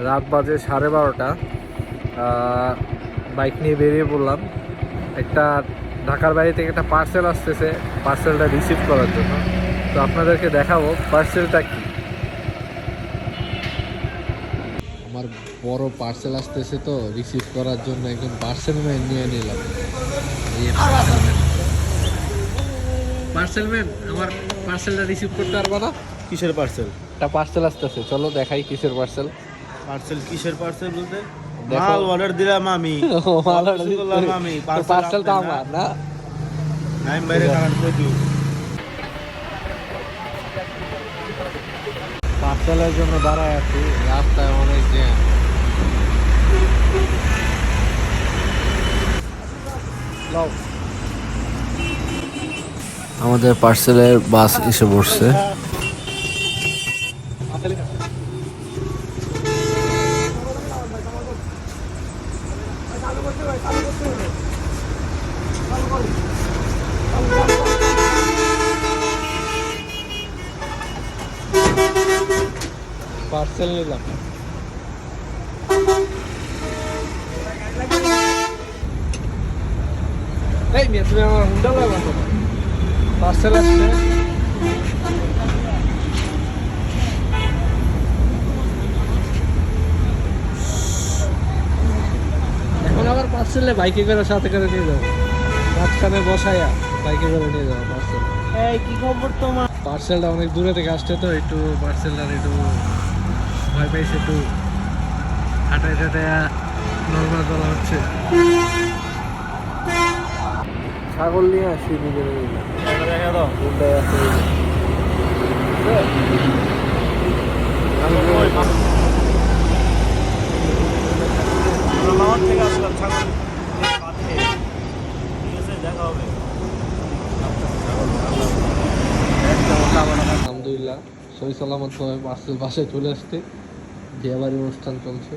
রাত বাজে 12:30। বাইক নিয়ে বেরিয়ে পড়লাম। একটা ঢাকার বাড়ি থেকে একটা পার্সেল আসতেছে, পার্সেলটা রিসিভ করার জন্য। তো আপনাদেরকে দেখাবো পার্সেলটা কি। আমার বড় পার্সেল আসতেছে, তো রিসিভ করার জন্য একজন পার্সেল ম্যান নিয়ে নিলাম। পার্সেলম্যান, আমার পার্সেলটা রিসিভ করতে পারবা না? কিসের পার্সেল? একটা পার্সেল আসতেছে, চলো দেখাই কিসের পার্সেল। পার্সেল কিসের পার্সেল বলতে? দেখো। মাল অর্ডার দিলাম আমি। মাল সব কিছু করলাম আমি। পার্সেল তো আমার না। নাইম বাইরে কারণ কইতু। পার্সেলের জন্য দাঁড়ায় আছি, রাস্তায় অনেক জ্যাম। আমাদের পার্সেলের বাস এসে পড়ছে। পার্সেল নিলাম। এই মিয়া, তুমি আমার হুন্ডা লাগাবো। পার্সেল আসছে। এখন আবার পার্সেলে বাইকে করে সাথে করে নিয়ে যাবো, মাঝখানে বসাইয়া বাইকে করে নিয়ে যাবো পার্সেল। এই কি খবর তোমার? পার্সেলটা অনেক দূরে থেকে আসছে, তো একটু পার্সেলটার একটু ভয় পাইছে, একটু হাঁটায় হাঁটায় নর্মাল চলা হচ্ছে। ছাগল নিয়ে আসি নিজের দেখা দাও। কোনটায় আছে। লাহোর থেকে আসলাম ছাগল পাঠিয়ে। ঠিক আছে, দেখা হবে। আলহামদুলিল্লাহ সহি সালামত ভাবে পার্সেল বাসায় চলে আসতে। বিয়ে বাড়ির অনুষ্ঠান চলছে।